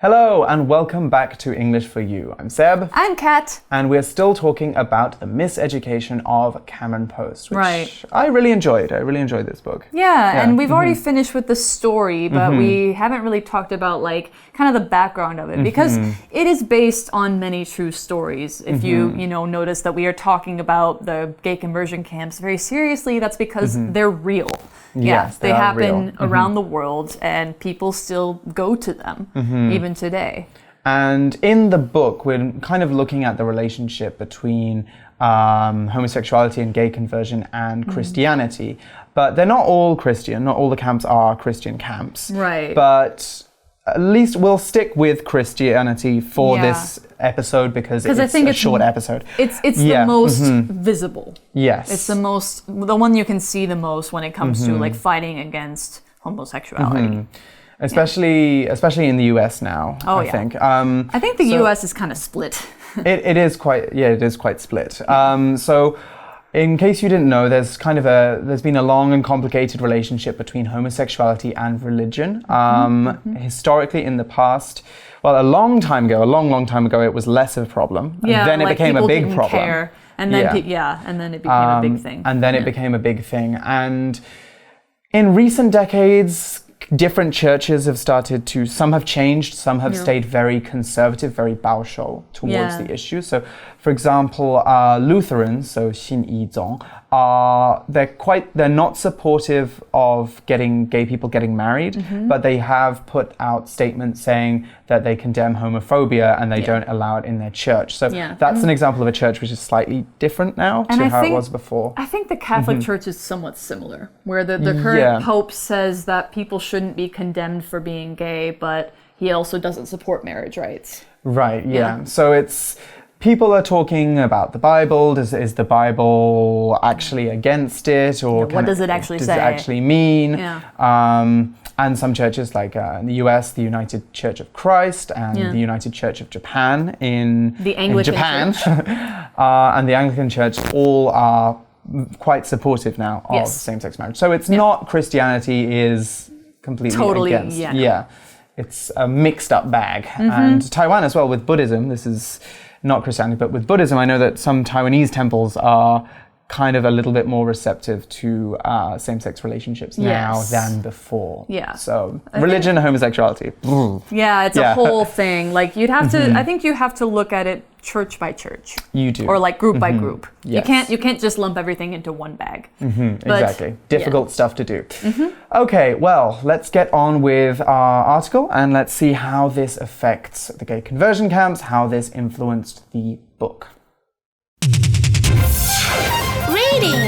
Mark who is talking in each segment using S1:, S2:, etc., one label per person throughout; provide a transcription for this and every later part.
S1: Hello and welcome back to English for You. I'm Seb.
S2: I'm Kat.
S1: And we're still talking about the miseducation of Cameron Post, which
S2: right.
S1: I really enjoyed. I really enjoyed this book.
S2: Yeah, and we've already finished with the story, but we haven't really talked about kind of the background of it because it is based on many true stories. If you notice that we are talking about the gay conversion camps very seriously, that's because they're real.
S1: Yes,
S2: they happen around the world and people still go to them even today.
S1: And in the book, we're kind of looking at the relationship between homosexuality and gay conversion and Christianity. But they're not all Christian. Not all the camps are Christian camps.
S2: Right.
S1: But at least we'll stick with Christianity for this episode because it's a short episode.
S2: It's the most visible.
S1: Yes.
S2: It's the one you can see the most when it comes to fighting against homosexuality.
S1: Especially in the US now, I think.
S2: I think the US is kind of split.
S1: It is quite split. So in case you didn't know, there's been a long and complicated relationship between homosexuality and religion. Historically in the past, well, a long time ago, it was less of a problem. And then it became a big problem.
S2: Care. And then and then it became a big thing.
S1: And then it became a big thing. And in recent decades, different churches have started to, some have changed, some have stayed very conservative, very 保守 towards the issue. So, for example, Lutherans, so 信义宗, they're not supportive of gay people getting married, but they have put out statements saying that they condemn homophobia and they don't allow it in their church. So that's an example of a church which is slightly different now to how it was before.
S2: I think the Catholic Church is somewhat similar, where the current Pope says that people shouldn't be condemned for being gay, but he also doesn't support marriage rights.
S1: Right, yeah. So it's... People are talking about the Bible. Is the Bible actually against it? Or
S2: what does it actually say?
S1: Does it actually mean?
S2: Yeah.
S1: And some churches, like in the US, the United Church of Christ and the United Church of Japan in Japan, and the Anglican Church, all are quite supportive now of same-sex marriage. So it's not Christianity is completely against. Yeah. It's a mixed-up bag. And Taiwan as well, with Buddhism, this is... not Christianity, but with Buddhism, I know that some Taiwanese temples are kind of a little bit more receptive to same-sex relationships now than before. Yeah. So religion and homosexuality.
S2: Yeah, it's a whole thing. You'd have to, I think you have to look at it church by church.
S1: You do.
S2: Or group by group. Yes. You can't just lump everything into one bag.
S1: Exactly. Difficult stuff to do. Okay, well, let's get on with our article and let's see how this affects the gay conversion camps, how this influenced the book.
S3: Reading.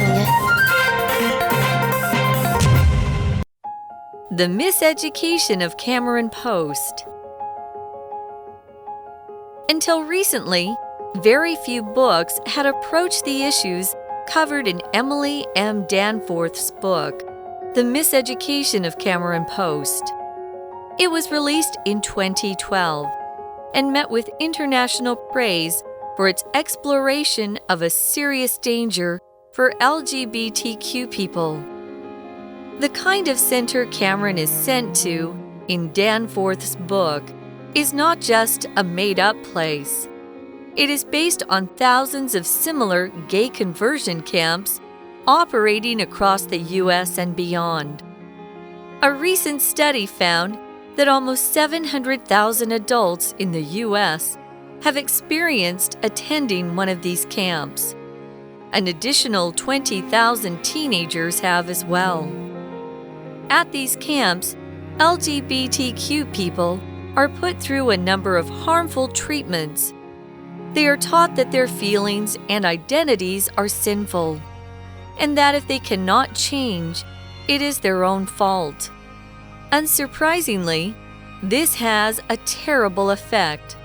S3: The Miseducation of Cameron Post. Until recently, very few books had approached the issues covered in Emily M. Danforth's book, The Miseducation of Cameron Post. It was released in 2012 and met with international praise for its exploration of a serious danger for LGBTQ people. The kind of center Cameron is sent to in Danforth's book is not just a made-up place. It is based on thousands of similar gay conversion camps operating across the U.S. and beyond. A recent study found that almost 700,000 adults in the U.S. have experienced attending one of these camps. An additional 20,000 teenagers have as well. At these camps, LGBTQ people are put through a number of harmful treatments. They are taught that their feelings and identities are sinful, and that if they cannot change, it is their own fault. Unsurprisingly, this has a terrible effect.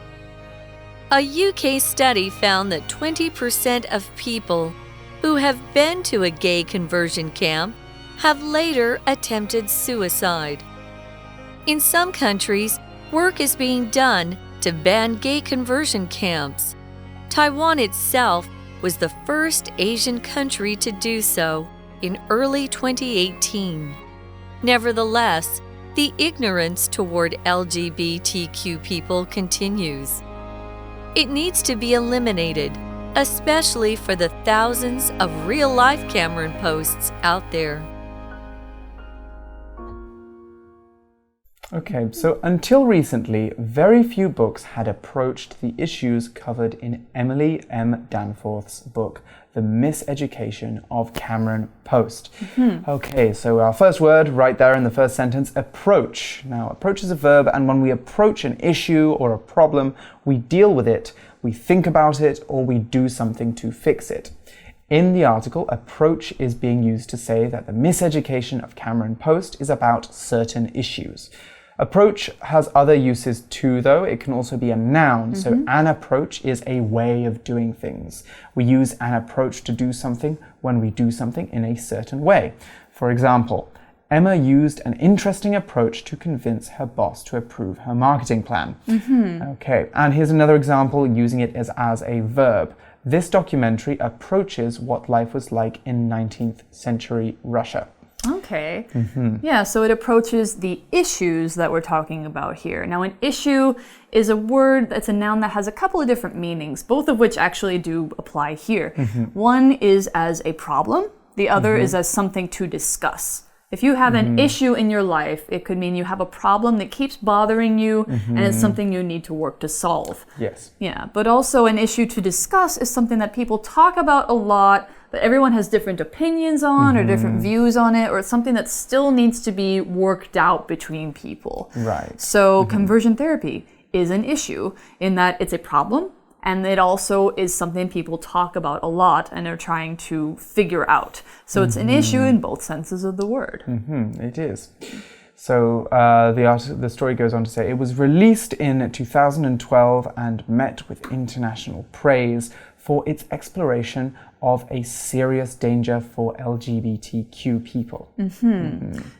S3: A UK study found that 20% of people who have been to a gay conversion camp have later attempted suicide. In some countries, work is being done to ban gay conversion camps. Taiwan itself was the first Asian country to do so in early 2018. Nevertheless, the ignorance toward LGBTQ people continues. It needs to be eliminated, especially for the thousands of real-life Cameron posts out there.
S1: Okay, so until recently, very few books had approached the issues covered in Emily M. Danforth's book, The Miseducation of Cameron Post. Okay, so our first word right there in the first sentence, approach. Now, approach is a verb, and when we approach an issue or a problem, we deal with it, we think about it, or we do something to fix it. In the article, approach is being used to say that the miseducation of Cameron Post is about certain issues. Approach has other uses too, though. It can also be a noun. So an approach is a way of doing things. We use an approach to do something when we do something in a certain way. For example, Emma used an interesting approach to convince her boss to approve her marketing plan. Okay, and here's another example using it as a verb. This documentary approaches what life was like in 19th century Russia.
S2: Okay. Yeah, so it approaches the issues that we're talking about here. Now, an issue is a word that's a noun that has a couple of different meanings, both of which actually do apply here. One is as a problem, the other is as something to discuss. If you have an issue in your life, it could mean you have a problem that keeps bothering you and it's something you need to work to solve.
S1: Yes.
S2: Yeah, but also an issue to discuss is something that people talk about a lot, but everyone has different opinions on or different views on it, or it's something that still needs to be worked out between people.
S1: Right.
S2: So conversion therapy is an issue in that it's a problem, and it also is something people talk about a lot and are trying to figure out. So it's an issue in both senses of the word.
S1: It is. So the story goes on to say, it was released in 2012 and met with international praise for its exploration of a serious danger for LGBTQ people.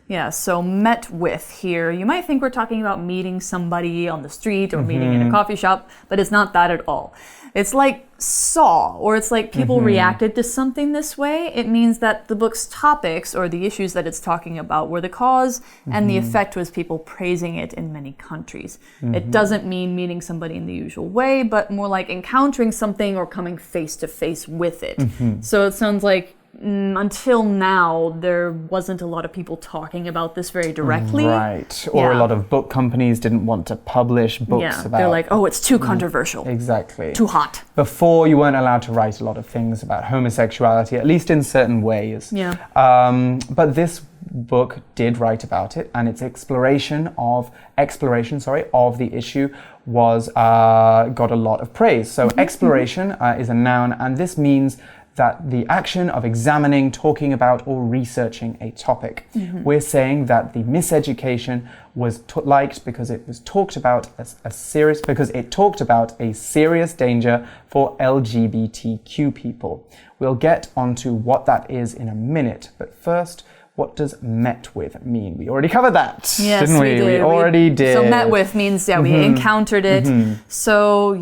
S1: Yeah,
S2: so met with here. You might think we're talking about meeting somebody on the street or meeting in a coffee shop, but it's not that at all. It's like saw, or it's like people reacted to something this way. It means that the book's topics or the issues that it's talking about were the cause, and the effect was people praising it in many countries. It doesn't mean meeting somebody in the usual way, but more like encountering something or coming face to face with it. So it sounds like until now, there wasn't a lot of people talking about this very directly.
S1: Right. Or a lot of book companies didn't want to publish books about...
S2: They're like, oh, it's too controversial.
S1: Exactly.
S2: Too hot.
S1: Before, you weren't allowed to write a lot of things about homosexuality, at least in certain ways.
S2: Yeah.
S1: But this book did write about it, and its exploration of the issue was got a lot of praise. So exploration is a noun, and this means that the action of examining, talking about, or researching a topic. We're saying that the miseducation was liked because it was talked about because it talked about a serious danger for LGBTQ people. We'll get onto what that is in a minute, but first, what does met with mean? We already covered that, didn't we?
S2: Did.
S1: We already did.
S2: So met with means, we encountered it. So,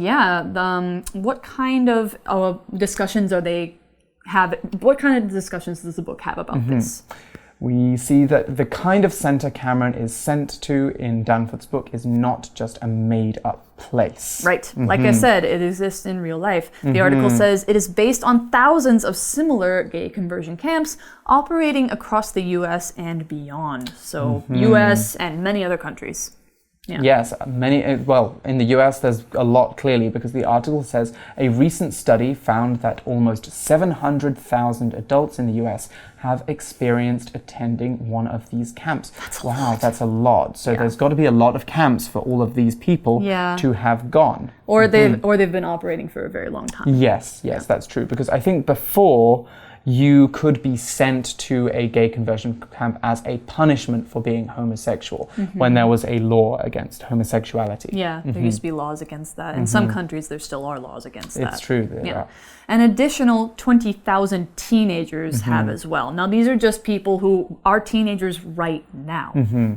S2: what kind of discussions are they having? What kind of discussions does the book have about this?
S1: We see that the kind of center Cameron is sent to in Danforth's book is not just a made-up place.
S2: Right. Like I said, it exists in real life. The article says it is based on thousands of similar gay conversion camps operating across the U.S. and beyond. So U.S. and many other countries. Yeah.
S1: Yes, in the US there's a lot clearly, because the article says a recent study found that almost 700,000 adults in the US have experienced attending one of these camps. That's a lot. So there's got to be a lot of camps for all of these people to have gone.
S2: Or they've been operating for a very long time.
S1: Yes, that's true, because I think before you could be sent to a gay conversion camp as a punishment for being homosexual when there was a law against homosexuality.
S2: Yeah, there used to be laws against that. In some countries, there still are laws against that.
S1: It's true.
S2: An additional 20,000 teenagers have as well. Now, these are just people who are teenagers right now.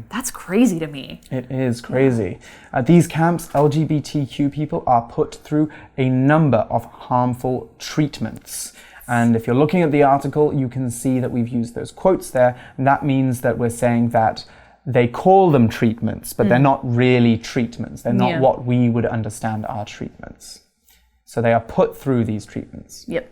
S2: That's crazy to me.
S1: It is crazy. At these camps, LGBTQ people are put through a number of harmful treatments. And if you're looking at the article, you can see that we've used those quotes there. And that means that we're saying that they call them treatments, but they're not really treatments. They're not what we would understand are treatments. So they are put through these treatments.
S2: Yep.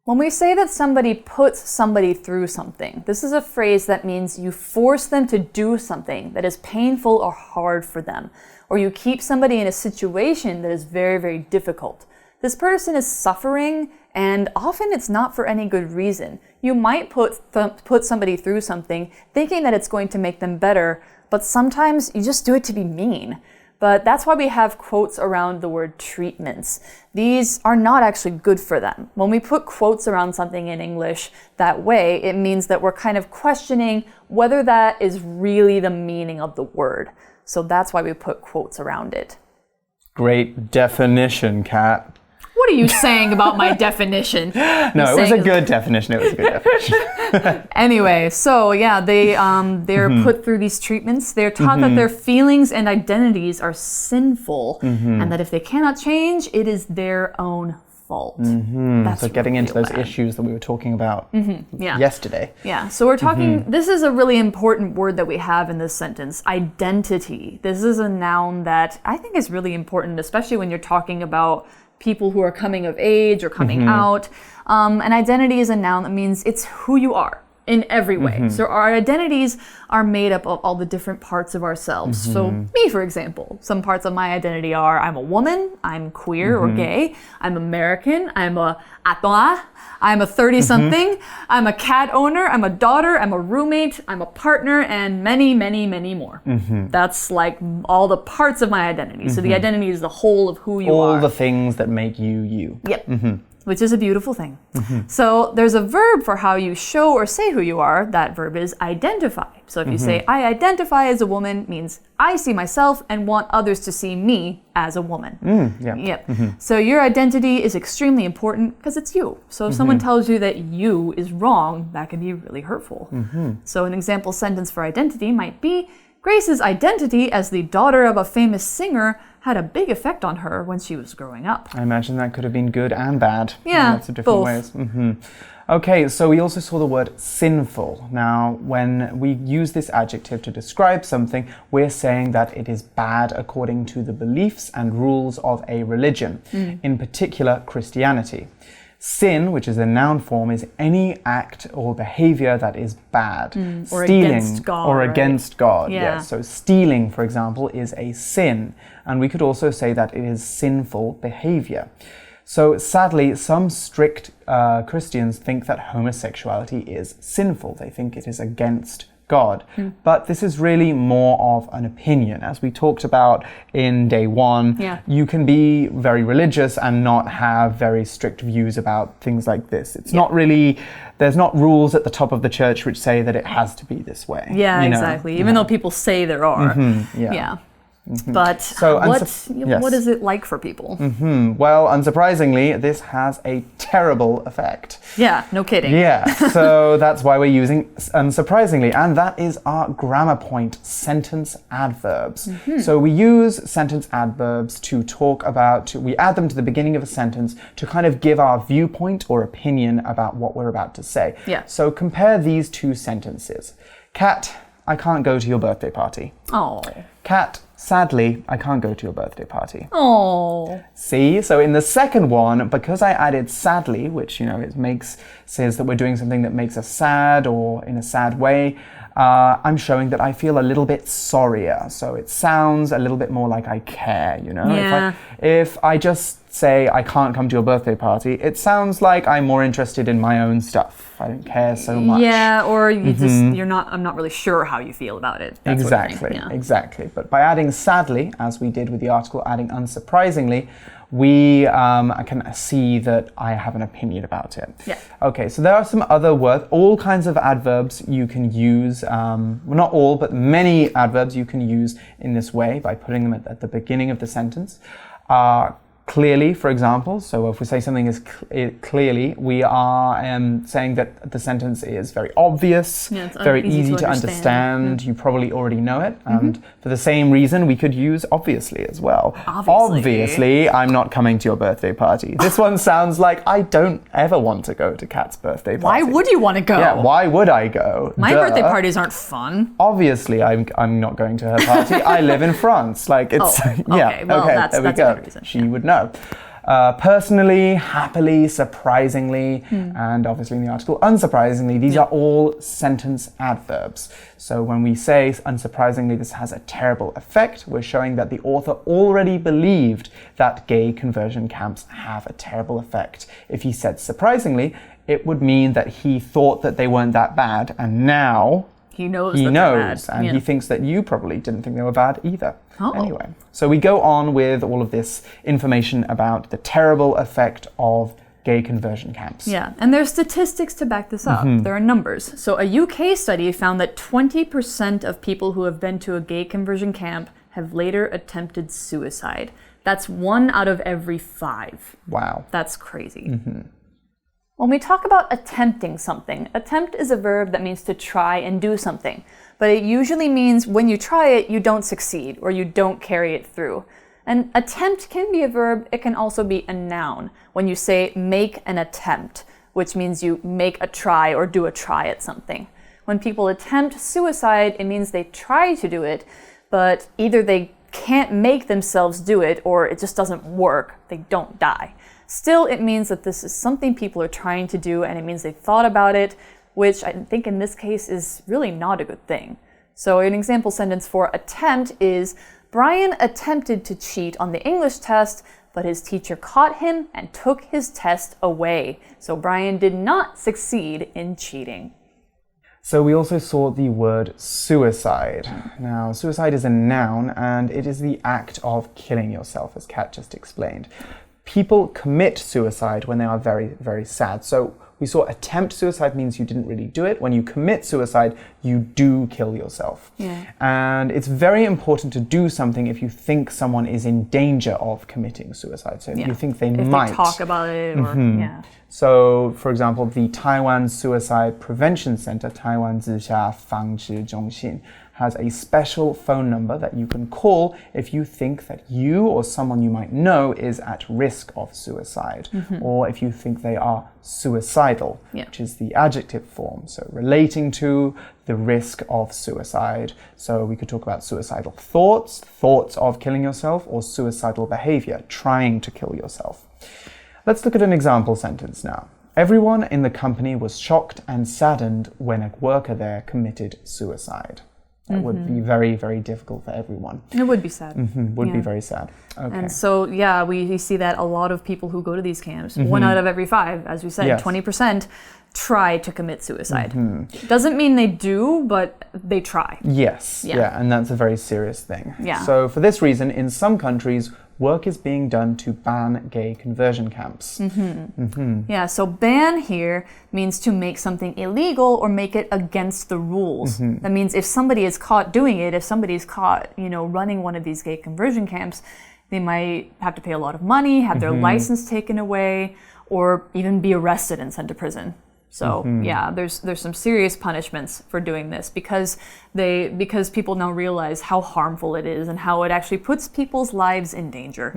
S2: When we say that somebody puts somebody through something, this is a phrase that means you force them to do something that is painful or hard for them, or you keep somebody in a situation that is very, very difficult. This person is suffering, and often it's not for any good reason. You might put somebody through something thinking that it's going to make them better, but sometimes you just do it to be mean. But that's why we have quotes around the word treatments. These are not actually good for them. When we put quotes around something in English that way, it means that we're kind of questioning whether that is really the meaning of the word. So that's why we put quotes around it.
S1: Great definition, Kat.
S2: What are you saying about my definition?
S1: No, it was a good definition. It was a good definition.
S2: Anyway, so yeah, they're put through these treatments. They're taught that their feelings and identities are sinful, and that if they cannot change, it is their own fault.
S1: That's so getting into those issues that we were talking about yesterday.
S2: Yeah, so we're talking, this is a really important word that we have in this sentence, identity. This is a noun that I think is really important, especially when you're talking about people who are coming of age or coming out. An identity is a noun that means it's who you are in every way. So our identities are made up of all the different parts of ourselves. So me, for example, some parts of my identity are I'm a woman, I'm queer or gay, I'm American, I'm a atoa, I'm a 30-something, I'm a cat owner, I'm a daughter, I'm a roommate, I'm a partner, and many, many, many more. That's like all the parts of my identity. So the identity is the whole of who you are.
S1: All the things that make you you.
S2: Yep. Which is a beautiful thing. So there's a verb for how you show or say who you are. That verb is identify. So if you say, I identify as a woman, means I see myself and want others to see me as a woman. So your identity is extremely important because it's you. So if someone tells you that you is wrong, that can be really hurtful. So an example sentence for identity might be, Grace's identity as the daughter of a famous singer had a big effect on her when she was growing up.
S1: I imagine that could have been good and bad.
S2: Yeah,
S1: in lots of different ways. Okay, so we also saw the word sinful. Now, when we use this adjective to describe something, we're saying that it is bad according to the beliefs and rules of a religion, in particular Christianity. Sin, which is a noun form, is any act or behavior that is bad.
S2: Or
S1: stealing,
S2: against God.
S1: or against God.
S2: Yeah.
S1: Yes. So stealing, for example, is a sin. And we could also say that it is sinful behavior. So sadly, some strict Christians think that homosexuality is sinful. They think it is against God. But this is really more of an opinion. As we talked about in day one, you can be very religious and not have very strict views about things like this. It's not really, there's not rules at the top of the church which say that it has to be this way.
S2: Yeah, exactly. Even though people say there are. But
S1: so,
S2: what is it like for people?
S1: Well, unsurprisingly, this has a terrible effect.
S2: Yeah, no kidding.
S1: Yeah, so that's why we're using unsurprisingly, and that is our grammar point, sentence adverbs. So we use sentence adverbs to talk about, we add them to the beginning of a sentence to kind of give our viewpoint or opinion about what we're about to say. So compare these two sentences. Kat, I can't go to your birthday party.
S2: Oh.
S1: Kat, sadly, I can't go to your birthday party.
S2: Oh.
S1: See, so in the second one, because I added sadly, which, you know, says that we're doing something that makes us sad or in a sad way, I'm showing that I feel a little bit sorrier. So it sounds a little bit more like I care, you know?
S2: Yeah.
S1: If I just say I can't come to your birthday party, it sounds like I'm more interested in my own stuff. I don't care so much.
S2: Yeah, or you I'm not really sure how you feel about it.
S1: Exactly. But by adding sadly, as we did with the article, adding unsurprisingly, we can see that I have an opinion about it. Okay, so there are some other words, all kinds of adverbs you can use, well, not all, but many adverbs you can use in this way by putting them at the beginning of the sentence. clearly, for example. So if we say something is clearly, we are saying that the sentence is very obvious, very easy to understand. You probably already know it. And for the same reason, we could use obviously as well. Obviously, I'm not coming to your birthday party. This one sounds like I don't ever want to go to Kat's birthday party.
S2: Why would you want to go?
S1: Yeah, why would I go?
S2: My birthday parties aren't fun.
S1: Obviously, I'm not going to her party. I live in France. Like it's
S2: that's
S1: there we go.
S2: Reason.
S1: She would know. Personally, happily, surprisingly, and obviously in the article, unsurprisingly, these are all sentence adverbs. So when we say, unsurprisingly, this has a terrible effect, we're showing that the author already believed that gay conversion camps have a terrible effect. If he said surprisingly, it would mean that he thought that they weren't that bad, and now
S2: he knows
S1: and he thinks that you probably didn't think they were bad either. Anyway, so we go on with all of this information about the terrible effect of gay conversion camps.
S2: Yeah, and there's statistics to back this up. There are numbers. So a UK study found that 20% of people who have been to a gay conversion camp have later attempted suicide. That's 1 out of every 5.
S1: Wow.
S2: That's crazy. When we talk about attempting something, attempt is a verb that means to try and do something. But it usually means when you try it, you don't succeed or you don't carry it through. And attempt can be a verb, it can also be a noun. When you say make an attempt, which means you make a try or do a try at something. When people attempt suicide, it means they try to do it, but either they can't make themselves do it or it just doesn't work, they don't die. Still, it means that this is something people are trying to do and it means they've thought about it, which I think in this case is really not a good thing. So an example sentence for attempt is, Brian attempted to cheat on the English test, but his teacher caught him and took his test away. So Brian did not succeed in cheating.
S1: So we also saw the word suicide. Now, suicide is a noun and it is the act of killing yourself, as Kat just explained. People commit suicide when they are very, very sad. So we saw attempt suicide means you didn't really do it. When you commit suicide, you do kill yourself. And it's very important to do something if you think someone is in danger of committing suicide. So if you think they might.
S2: If they talk about it or,
S1: So, for example, the Taiwan Suicide Prevention Center, Taiwan 自杀防治中心, has a special phone number that you can call if you think that you or someone you might know is at risk of suicide, or if you think they are suicidal, which is the adjective form, so relating to the risk of suicide. So we could talk about suicidal thoughts, thoughts of killing yourself, or suicidal behavior, trying to kill yourself. Let's look at an example sentence now. Everyone in the company was shocked and saddened when a worker there committed suicide. That would be very, very difficult for everyone.
S2: It would be sad.
S1: Would be very sad. Okay.
S2: And so, we see that a lot of people who go to these camps, 1 out of every 5, as we said, 20%, try to commit suicide. Doesn't mean they do, but they try.
S1: Yes, and that's a very serious thing.
S2: Yeah.
S1: So for this reason, in some countries, work is being done to ban gay conversion camps.
S2: Yeah, so ban here means to make something illegal or make it against the rules. That means if somebody is caught doing it, if somebody's caught, running one of these gay conversion camps, they might have to pay a lot of money, have their license taken away, or even be arrested and sent to prison. So there's some serious punishments for doing this because people now realize how harmful it is and how it actually puts people's lives in danger.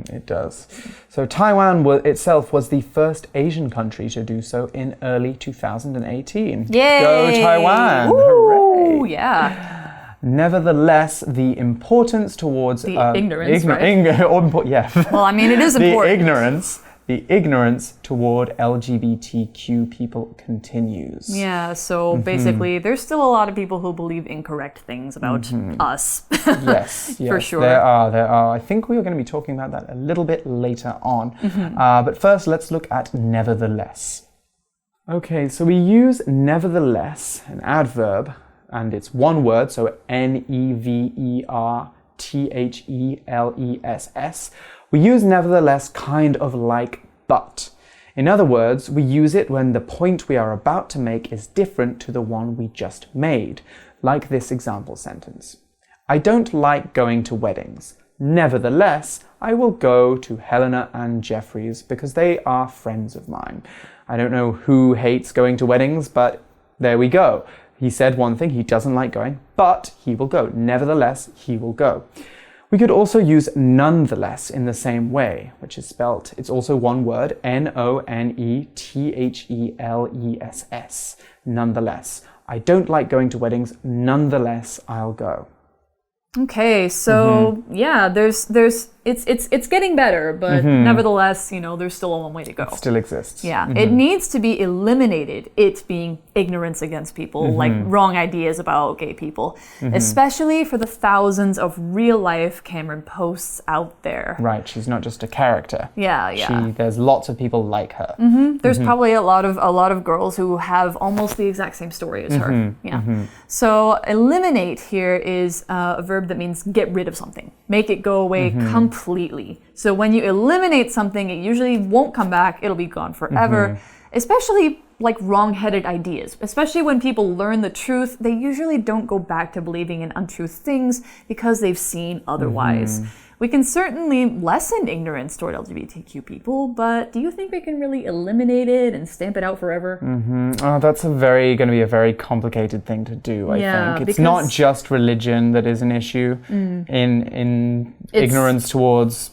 S1: It does. So Taiwan itself was the first Asian country to do so in early 2018.
S2: Yay!
S1: Go Taiwan!
S2: Ooh,
S1: Hooray!
S2: Yeah.
S1: Nevertheless, the importance towards
S2: ignorance, right?
S1: Well,
S2: I mean, it is important.
S1: The ignorance toward LGBTQ people continues.
S2: Yeah, so basically, there's still a lot of people who believe incorrect things about us.
S1: Yes,
S2: for sure.
S1: There are. I think we are going to be talking about that a little bit later on. But first, let's look at nevertheless. Okay, so we use nevertheless, an adverb, and it's one word, so nevertheless. We use nevertheless kind of like but. In other words, we use it when the point we are about to make is different to the one we just made, like this example sentence. I don't like going to weddings. Nevertheless, I will go to Helena and Jeffrey's because they are friends of mine. I don't know who hates going to weddings, but there we go. He said one thing, he doesn't like going, but he will go. Nevertheless, he will go. We could also use nonetheless in the same way, which is spelt, it's also one word, N-O-N-E-T-H-E-L-E-S-S. Nonetheless. I don't like going to weddings, nonetheless, I'll go.
S2: Okay, so yeah, it's getting better, but nevertheless, there's still a long way to go.
S1: It still exists.
S2: Yeah, it needs to be eliminated, it being ignorance against people, like wrong ideas about gay people, especially for the thousands of real-life Cameron posts out there.
S1: Right, she's not just a character.
S2: Yeah.
S1: There's lots of people like her.
S2: There's probably a lot of girls who have almost the exact same story as her. So eliminate here is a verb that means get rid of something, make it go away completely. So when you eliminate something, it usually won't come back, it'll be gone forever, especially like wrong-headed ideas. Especially when people learn the truth, they usually don't go back to believing in untrue things because they've seen otherwise. We can certainly lessen ignorance toward LGBTQ people, but do you think we can really eliminate it and stamp it out forever?
S1: Oh, that's going to be a very complicated thing to do, I think. It's not just religion that is an issue in ignorance towards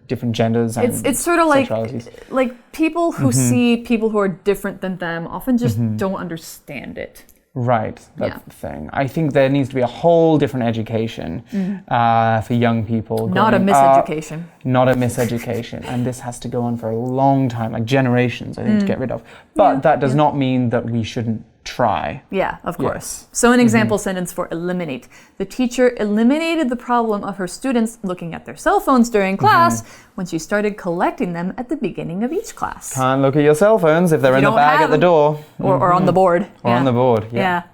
S1: different genders and
S2: it's sort of
S1: sexualities.
S2: like people who see people who are different than them often just don't understand it.
S1: Right, that's the thing. I think there needs to be a whole different education for young people.
S2: Not a miseducation.
S1: Not a miseducation. And this has to go on for a long time, like generations, I think, to get rid of. But that does not mean that we shouldn't try.
S2: Yeah, of course. So an example sentence for eliminate. The teacher eliminated the problem of her students looking at their cell phones during class when she started collecting them at the beginning of each class.
S1: Can't look at your cell phones if they're in the bag at the door.
S2: Or on the board.
S1: Or on the board,
S2: yeah.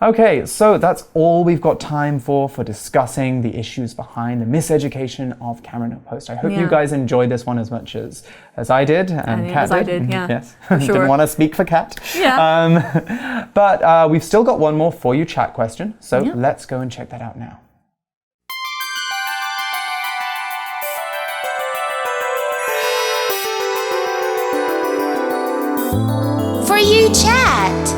S1: Okay, so that's all we've got time for discussing the issues behind the miseducation of Cameron Post. I hope you guys enjoyed this one as much as I did and Kat did.
S2: Yes,
S1: for sure. Didn't want to speak for Kat.
S2: Yeah.
S1: But we've still got one more For You Chat question, so let's go and check that out now.
S4: For You Chat.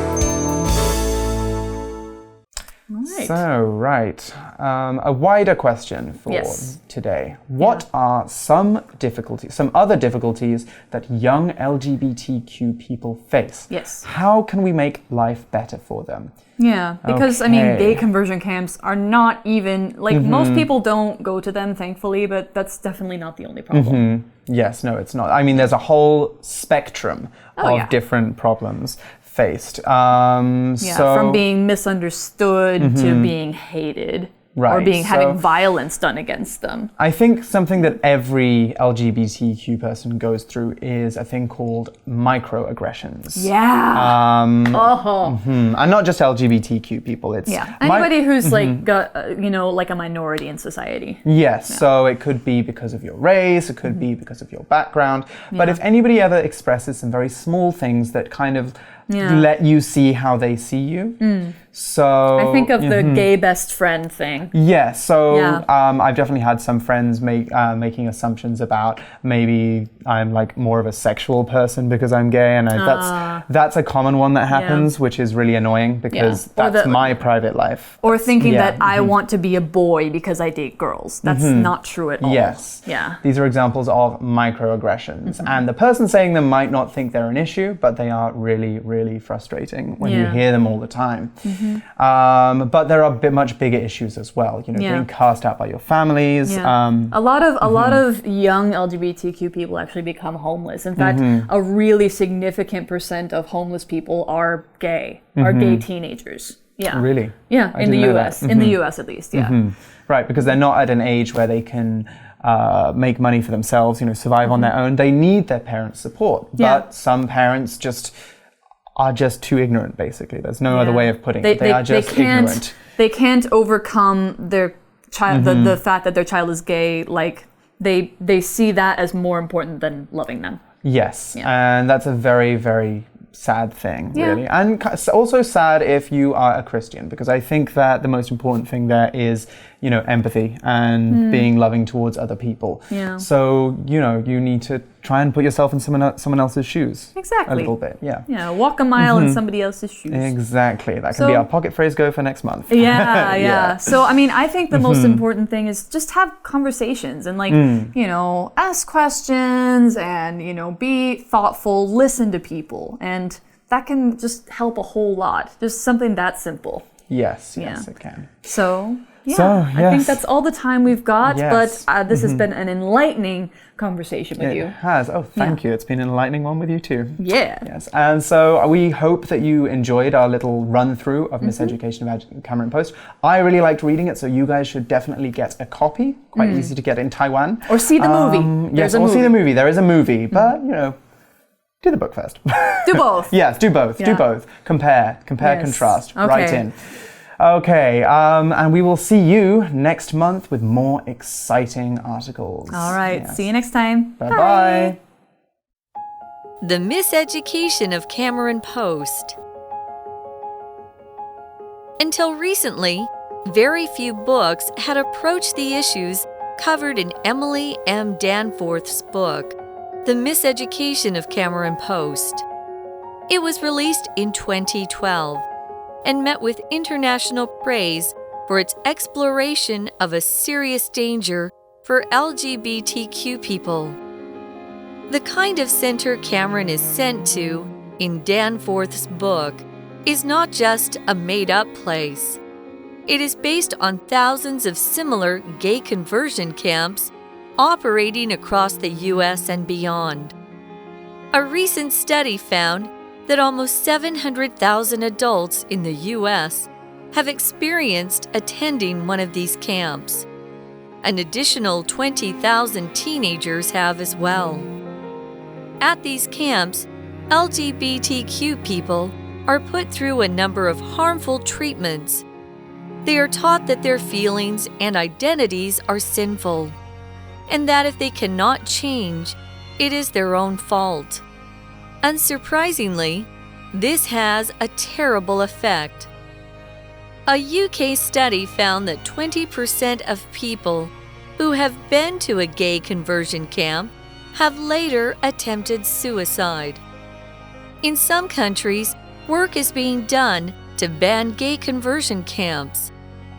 S1: Right. A wider question for today. What are some other difficulties that young LGBTQ people face?
S2: Yes.
S1: How can we make life better for them?
S2: Yeah, because I mean, gay conversion camps are not even, most people don't go to them, thankfully, but that's definitely not the only problem.
S1: Yes, no, it's not. I mean, there's a whole spectrum of different problems faced.
S2: From being misunderstood to being hated. Or having violence done against them.
S1: I think something that every LGBTQ person goes through is a thing called microaggressions.
S2: Yeah.
S1: And not just LGBTQ people. It's
S2: anybody who's got like a minority in society.
S1: Yes. Yeah. So it could be because of your race. It could be because of your background. But if anybody ever expresses some very small things that kind of let you see how they see you. So
S2: I think of the gay best friend thing.
S1: Yeah, so I've definitely had some friends making assumptions about maybe I'm like more of a sexual person because I'm gay, and that's a common one that happens, which is really annoying because that's my private life.
S2: Or thinking that I want to be a boy because I date girls. That's not true at all.
S1: Yes. Yeah. These are examples of microaggressions, and the person saying them might not think they're an issue, but they are really, really frustrating when you hear them all the time. But there are much bigger issues as well. Being cast out by your families.
S2: A lot of young LGBTQ people actually become homeless. In fact, a really significant percent of homeless people are gay, are gay teenagers. Yeah.
S1: Really?
S2: Yeah, in the US. In the US at least,
S1: Right, because they're not at an age where they can make money for themselves, survive on their own. They need their parents' support. But some parents are just too ignorant, basically. There's no other way of putting it. They are just ignorant.
S2: They can't overcome their child, the fact that their child is gay. Like, they see that as more important than loving them.
S1: Yes, and that's a very, very sad thing, really. And also sad if you are a Christian, because I think that the most important thing there is, empathy and being loving towards other people.
S2: Yeah.
S1: So, you need to try and put yourself in someone else's shoes.
S2: Exactly.
S1: A little bit, yeah.
S2: Yeah, walk a mile in somebody else's shoes.
S1: Exactly. That can be our pocket phrase go for next month.
S2: Yeah. So, I think the most important thing is just have conversations and ask questions and, be thoughtful, listen to people. And that can just help a whole lot. Just something that simple.
S1: Yes, it can.
S2: So, I think that's all the time we've got, but this has been an enlightening conversation with you.
S1: It has. Oh, thank you. It's been an enlightening one with you too.
S2: Yeah.
S1: Yes. And so we hope that you enjoyed our little run-through of Miseducation of Cameron Post. I really liked reading it, so you guys should definitely get a copy. Quite easy to get in Taiwan.
S2: Or see the movie.
S1: Yes, or see the movie. There is a movie, but, do the book first.
S2: Do both.
S1: Yes, do both. Yeah. Do both. Compare, contrast.
S2: Okay.
S1: Write in. Okay, and we will see you next month with more exciting articles.
S2: All right, see you next time.
S1: Bye-bye.
S3: The Miseducation of Cameron Post. Until recently, very few books had approached the issues covered in Emily M. Danforth's book, The Miseducation of Cameron Post. It was released in 2012 and met with international praise for its exploration of a serious danger for LGBTQ people. The kind of center Cameron is sent to in Danforth's book is not just a made-up place. It is based on thousands of similar gay conversion camps operating across the U.S. and beyond. A recent study found that almost 700,000 adults in the U.S. have experienced attending one of these camps. An additional 20,000 teenagers have as well. At these camps, LGBTQ people are put through a number of harmful treatments. They are taught that their feelings and identities are sinful, and that if they cannot change, it is their own fault. Unsurprisingly, this has a terrible effect. A UK study found that 20% of people who have been to a gay conversion camp have later attempted suicide. In some countries, work is being done to ban gay conversion camps.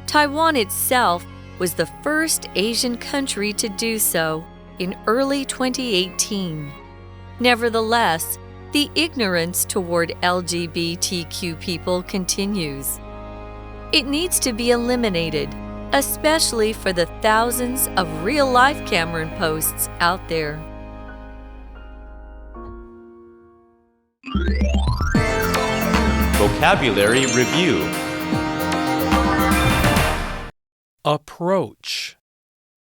S3: Taiwan itself was the first Asian country to do so in early 2018. Nevertheless, the ignorance toward LGBTQ people continues. It needs to be eliminated, especially for the thousands of real-life Cameron posts out there.
S5: Vocabulary Review.
S6: Approach.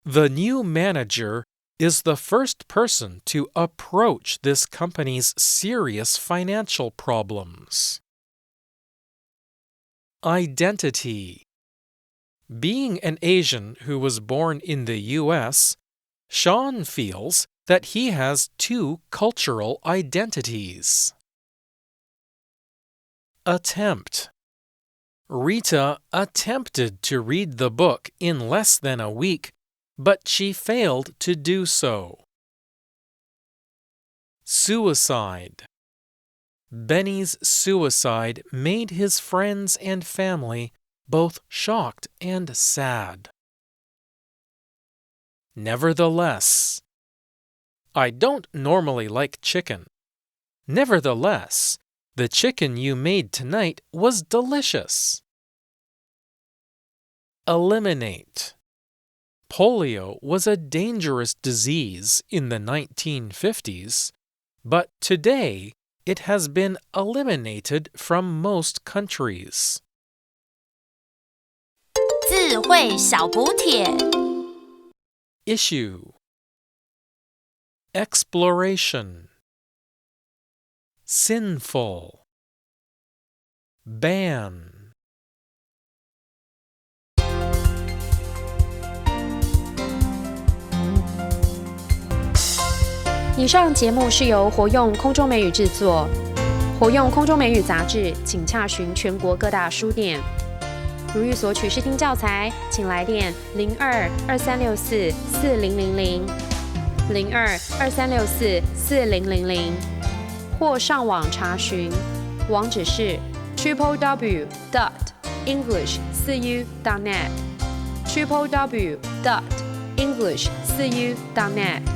S6: The new manager is the first person to approach this company's serious financial problems. Identity. Being an Asian who was born in the U.S., Sean feels that he has two cultural identities. Attempt. Rita attempted to read the book in less than a week, but she failed to do so. Suicide. Benny's suicide made his friends and family both shocked and sad. Nevertheless. I don't normally like chicken. Nevertheless, the chicken you made tonight was delicious. Eliminate. Polio was a dangerous disease in the 1950s, but today it has been eliminated from most countries.
S4: 智慧小补帖
S6: Issue. Exploration. Sinful. Ban.
S7: 以上节目是由活用空中美语制作，
S5: 活用空中美语杂志，请洽询全国各大书店。如欲索取试听教材，请来电02-2364-4000 02-2364-4000，或上网查询，网址是 www.english4u.net www.english4u.net